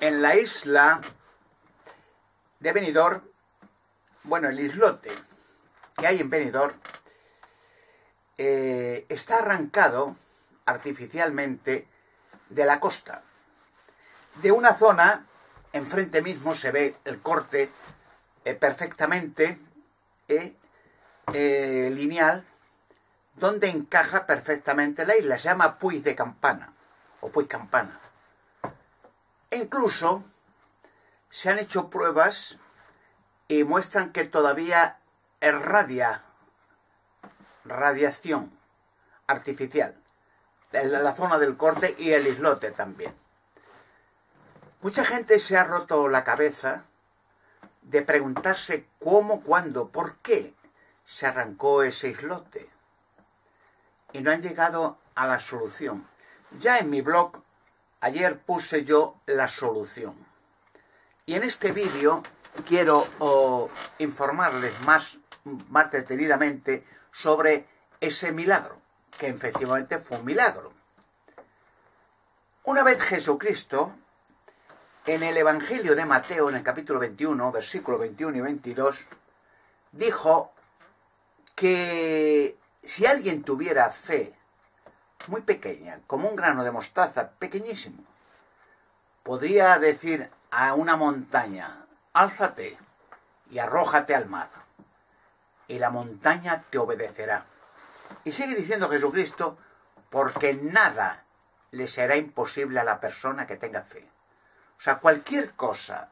En la isla de Benidorm, bueno, el islote que hay en Benidorm está arrancado artificialmente de la costa. De una zona, enfrente mismo se ve el corte perfectamente lineal, donde encaja perfectamente la isla. Se llama Puig de Campana, o Puig Campana. E incluso se han hecho pruebas y muestran que todavía irradia radiación artificial en la zona del corte y el islote también. Mucha gente se ha roto la cabeza de preguntarse cómo, cuándo, por qué se arrancó ese islote. Y no han llegado a la solución. Ya en mi blog, ayer puse yo la solución. Y en este vídeo quiero informarles más detenidamente sobre ese milagro, que efectivamente fue un milagro. Una vez Jesucristo, en el Evangelio de Mateo, en el capítulo 21, versículos 21 y 22, dijo que si alguien tuviera fe muy pequeña, como un grano de mostaza, pequeñísimo, podría decir a una montaña: álzate y arrójate al mar, y la montaña te obedecerá. Y sigue diciendo Jesucristo, porque nada le será imposible a la persona que tenga fe. O sea, cualquier cosa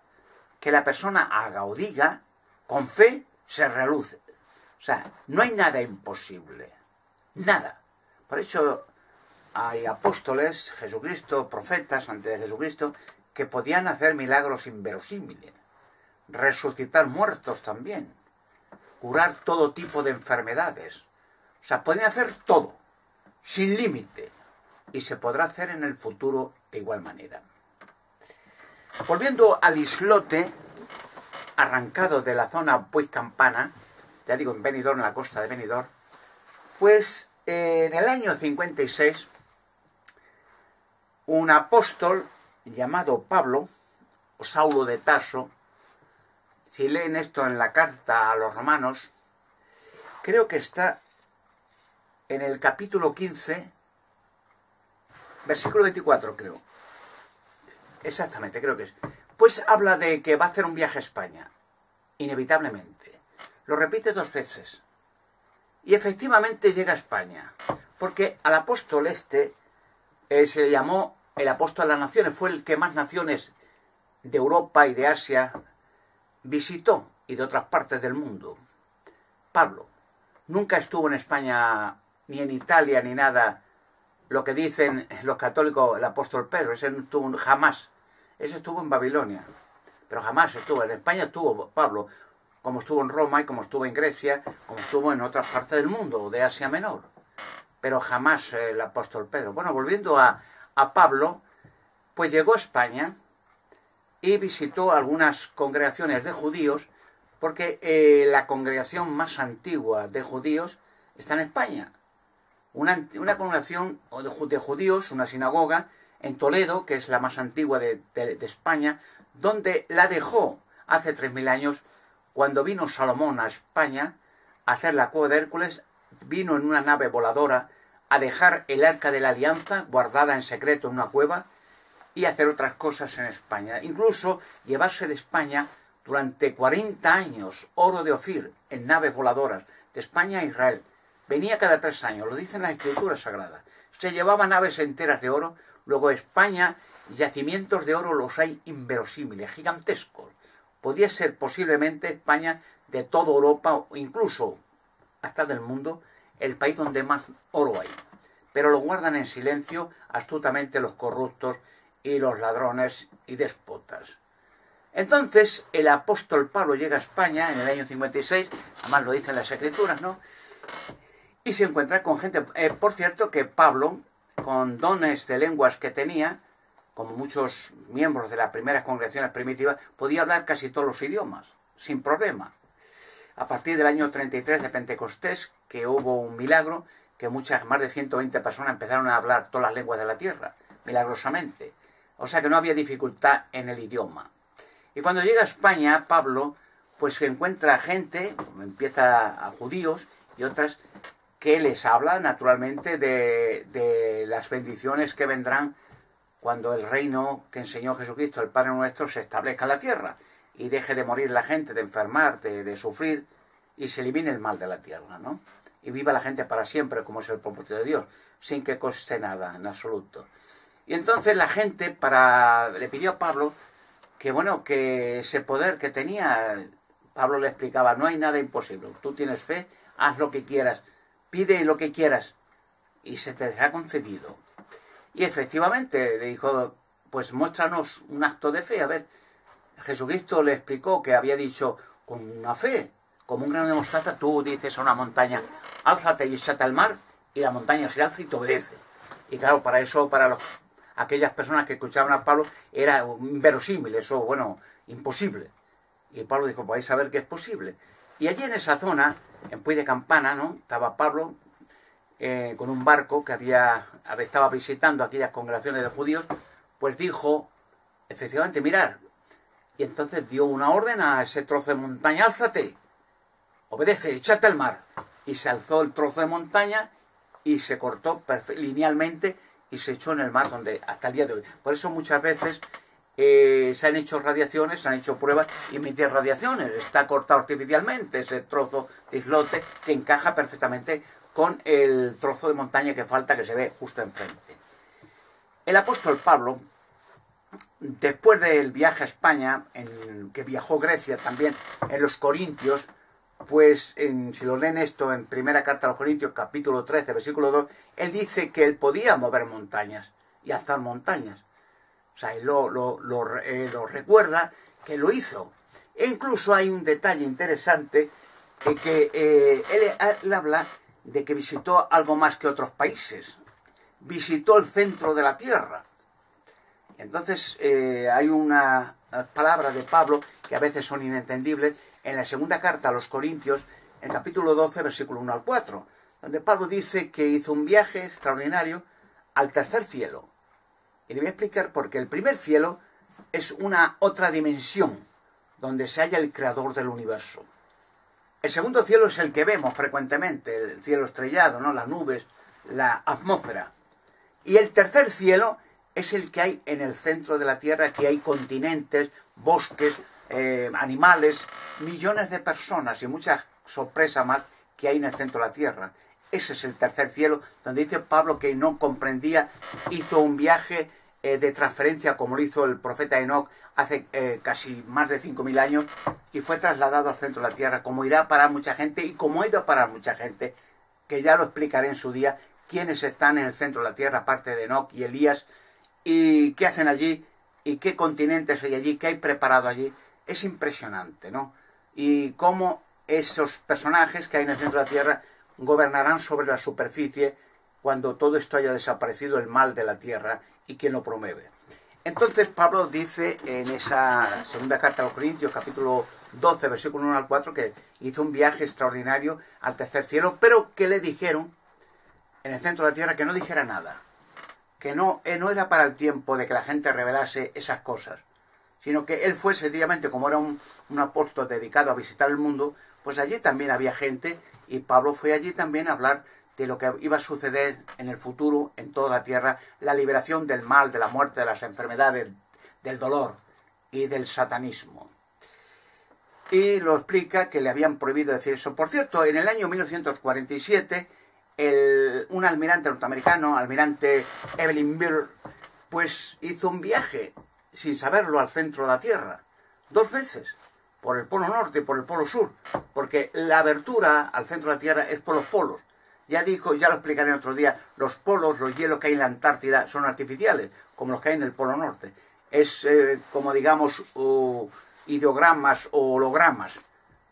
que la persona haga o diga, con fe se realiza. O sea, no hay nada imposible. Nada. Por eso hay apóstoles, Jesucristo, profetas antes de Jesucristo, que podían hacer milagros inverosímiles. Resucitar muertos también. Curar todo tipo de enfermedades. O sea, pueden hacer todo, sin límite. Y se podrá hacer en el futuro de igual manera. Volviendo al islote arrancado de la zona Puig Campana, ya digo, en Benidorm, en la costa de Benidorm, pues en el año 56, un apóstol llamado Pablo, o Saulo de Tarso, si leen esto en la carta a los romanos, creo que está en el capítulo 15, versículo 24, creo. Exactamente, creo que es. Pues habla de que va a hacer un viaje a España, inevitablemente. Lo repite 2 veces. Y efectivamente llega a España, porque al apóstol se le llamó el apóstol de las naciones. Fue el que más naciones de Europa y de Asia visitó, y de otras partes del mundo. Pablo nunca estuvo en España, ni en Italia, ni nada, lo que dicen los católicos, el apóstol Pedro. Ese no estuvo jamás. Ese estuvo en Babilonia, pero jamás estuvo. En España estuvo Pablo, como estuvo en Roma y como estuvo en Grecia, como estuvo en otras partes del mundo, de Asia Menor. Pero jamás el apóstol Pedro. Bueno, volviendo a Pablo, pues llegó a España y visitó algunas congregaciones de judíos, porque la congregación más antigua de judíos está en España. Una congregación de judíos, una sinagoga, en Toledo, que es la más antigua de España, donde la dejó hace 3000 años, cuando vino Salomón a España a hacer la cueva de Hércules. Vino en una nave voladora a dejar el arca de la alianza guardada en secreto en una cueva y hacer otras cosas en España. Incluso llevarse de España durante 40 años oro de Ofir en naves voladoras de España a Israel. Venía cada 3 años, lo dicen las escrituras sagradas. Se llevaba naves enteras de oro. Luego España, yacimientos de oro los hay inverosímiles, gigantescos. Podía ser posiblemente España, de toda Europa, o incluso hasta del mundo, el país donde más oro hay. Pero lo guardan en silencio astutamente los corruptos y los ladrones y déspotas. Entonces el apóstol Pablo llega a España en el año 56, además lo dicen las escrituras, ¿no? Y se encuentra con gente. Por cierto, que Pablo, con dones de lenguas que tenía, como muchos miembros de las primeras congregaciones primitivas, podía hablar casi todos los idiomas, sin problema. A partir del año 33 de Pentecostés, que hubo un milagro, que más de 120 personas empezaron a hablar todas las lenguas de la tierra, milagrosamente. O sea que no había dificultad en el idioma. Y cuando llega a España, Pablo, pues encuentra gente, empieza a judíos y otras, que les habla naturalmente de las bendiciones que vendrán cuando el reino que enseñó Jesucristo, el Padre nuestro, se establezca en la tierra y deje de morir la gente, de enfermar, de sufrir, y se elimine el mal de la tierra, ¿no? Y viva la gente para siempre, como es el propósito de Dios, sin que coste nada, en absoluto. Y entonces la gente le pidió a Pablo que, bueno, que ese poder que tenía, Pablo le explicaba, no hay nada imposible, tú tienes fe, haz lo que quieras, pide lo que quieras, y se te será concedido. Y efectivamente le dijo, pues muéstranos un acto de fe. A ver, Jesucristo le explicó que había dicho, con una fe, como un grano de mostaza, tú dices a una montaña, álzate y échate al mar, y la montaña se alza y te obedece. Y claro, para eso, aquellas personas que escuchaban a Pablo, era inverosímil, eso, bueno, imposible. Y Pablo dijo, vais a ver que es posible. Y allí en esa zona, en Puy de Campana, ¿no?, estaba Pablo con un barco que estaba visitando aquellas congregaciones de judíos, pues dijo, efectivamente, mirad. Y entonces dio una orden a ese trozo de montaña, álzate, obedece, échate al mar. Y se alzó el trozo de montaña y se cortó linealmente y se echó en el mar, donde hasta el día de hoy. Por eso muchas veces se han hecho radiaciones, se han hecho pruebas y emite radiaciones. Está cortado artificialmente ese trozo de islote que encaja perfectamente con el trozo de montaña que falta, que se ve justo enfrente. El apóstol Pablo, después del viaje a España, que viajó Grecia también, en los Corintios, pues si lo leen esto en primera carta a los Corintios, capítulo 13, versículo 2, él dice que él podía mover montañas y alzar montañas. O sea, él lo recuerda que lo hizo. E incluso hay un detalle interesante que él habla de que visitó algo más que otros países. Visitó el centro de la tierra. Entonces hay una palabra de Pablo que a veces son inentendibles en la segunda carta a los Corintios, en capítulo 12, versículo 1 al 4, donde Pablo dice que hizo un viaje extraordinario al tercer cielo. Y le voy a explicar por qué. El primer cielo es una otra dimensión donde se halla el creador del universo. El segundo cielo es el que vemos frecuentemente, el cielo estrellado, ¿no?, las nubes, la atmósfera. Y el tercer cielo es el que hay en el centro de la tierra, que hay continentes, bosques, animales, millones de personas y muchas sorpresas más que hay en el centro de la tierra. Ese es el tercer cielo, donde dice Pablo que no comprendía, hizo un viaje de transferencia como lo hizo el profeta Enoc hace casi más de 5.000 años, y fue trasladado al centro de la tierra, como irá a parar mucha gente y como ha ido a parar mucha gente, que ya lo explicaré en su día, quiénes están en el centro de la tierra, aparte de Enoc y Elías, y qué hacen allí, y qué continentes hay allí, qué hay preparado allí. Es impresionante, ¿no? Y cómo esos personajes que hay en el centro de la tierra gobernarán sobre la superficie cuando todo esto haya desaparecido, el mal de la tierra, y quién lo promueve. Entonces Pablo dice en esa segunda carta a los Corintios, capítulo 12, versículo 1 al 4, que hizo un viaje extraordinario al tercer cielo, pero que le dijeron en el centro de la tierra que no dijera nada, que no era para el tiempo de que la gente revelase esas cosas, sino que él fue sencillamente, como era un apóstol dedicado a visitar el mundo, pues allí también había gente, y Pablo fue allí también a hablar de lo que iba a suceder en el futuro en toda la tierra, la liberación del mal, de la muerte, de las enfermedades, del dolor y del satanismo. Y lo explica que le habían prohibido decir eso. Por cierto, en el año 1947, un almirante norteamericano, almirante Evelyn Beer, pues hizo un viaje, sin saberlo, al centro de la Tierra, 2 veces, por el polo norte y por el polo sur, porque la abertura al centro de la Tierra es por los polos. Ya lo explicaré otro día, los polos, los hielos que hay en la Antártida son artificiales, como los que hay en el polo norte. Es como digamos ideogramas o hologramas.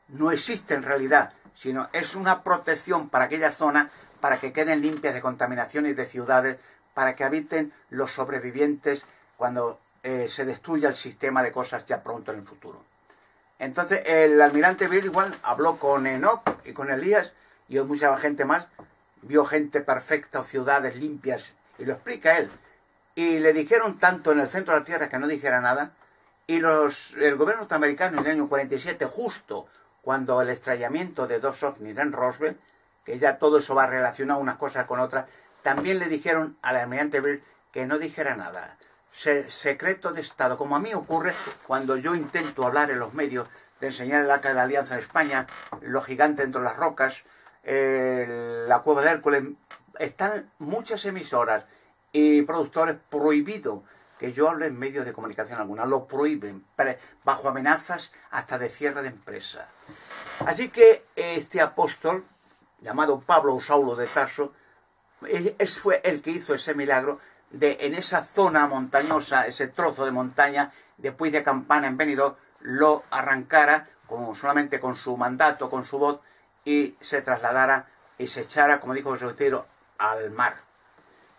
No existe en realidad, sino es una protección para aquellas zonas, para que queden limpias de contaminación y de ciudades, para que habiten los sobrevivientes cuando se destruya el sistema de cosas ya pronto en el futuro. Entonces el almirante Beer igual habló con Enoc y con Elías y mucha gente más, vio gente perfecta o ciudades limpias, y lo explica él. y le dijeron tanto en el centro de la Tierra que no dijera nada, y el gobierno norteamericano en el año 47, justo cuando el estrellamiento de dos ovnis en Roswell, que ya todo eso va relacionado unas cosas con otras, también le dijeron al almirante Byrd que no dijera nada. Secreto de Estado, como a mí ocurre cuando yo intento hablar en los medios de enseñar el Arca de la Alianza en España, los gigantes entre las rocas, la cueva de Hércules. Están muchas emisoras y productores prohibido que yo hable en medios de comunicación alguna, lo prohíben, bajo amenazas hasta de cierre de empresa. Así que este apóstol, llamado Pablo o Saulo de Tarso, fue el que hizo ese milagro de en esa zona montañosa, ese trozo de montaña, después de Campana en Benidorm, lo arrancara solamente con su mandato, con su voz, y se trasladara y se echara, como dijo José Otero, al mar.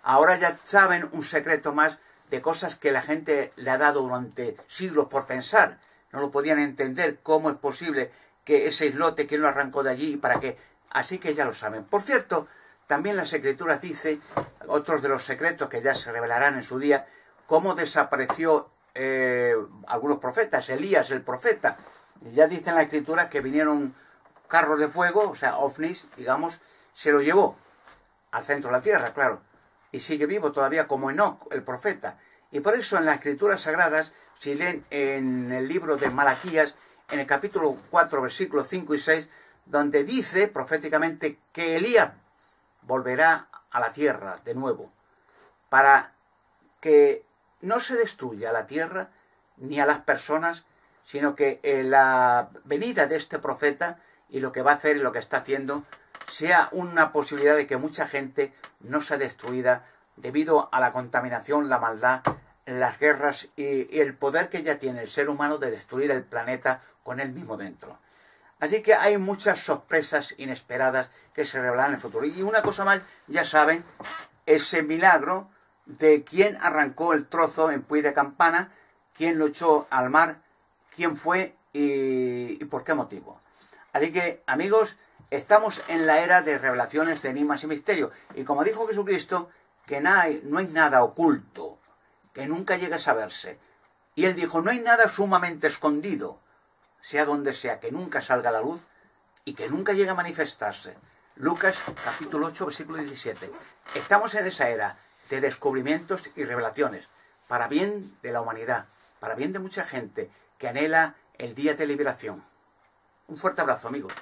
Ahora ya saben un secreto más de cosas que la gente le ha dado durante siglos por pensar. No lo podían entender, cómo es posible que ese islote, quién lo arrancó de allí y para qué. Así que ya lo saben. Por cierto, también las Escrituras dice, otros de los secretos que ya se revelarán en su día, cómo desapareció algunos profetas, Elías el profeta. Ya dice en la Escritura que vinieron carros de fuego, o sea, ovnis, digamos, se lo llevó al centro de la tierra, claro, y sigue vivo todavía como Enoc, el profeta. Y por eso en las Escrituras Sagradas, si leen en el libro de Malaquías, en el capítulo 4, versículos 5 y 6, donde dice proféticamente que Elías volverá a la tierra de nuevo, para que no se destruya la tierra ni a las personas, sino que la venida de este profeta y lo que va a hacer y lo que está haciendo sea una posibilidad de que mucha gente no sea destruida debido a la contaminación, la maldad, las guerras y el poder que ya tiene el ser humano de destruir el planeta con él mismo dentro. Así que hay muchas sorpresas inesperadas que se revelarán en el futuro. Y una cosa más, ya saben, ese milagro de quién arrancó el trozo en Puy de Campana, quién lo echó al mar, quién fue y por qué motivo. Así que, amigos, estamos en la era de revelaciones, de enigmas y misterios. Y como dijo Jesucristo, que no hay nada oculto, que nunca llegue a saberse. Y él dijo, no hay nada sumamente escondido, sea donde sea, que nunca salga a la luz y que nunca llegue a manifestarse. Lucas capítulo 8, versículo 17. Estamos en esa era de descubrimientos y revelaciones, para bien de la humanidad, para bien de mucha gente que anhela el día de liberación. Un fuerte abrazo, amigos.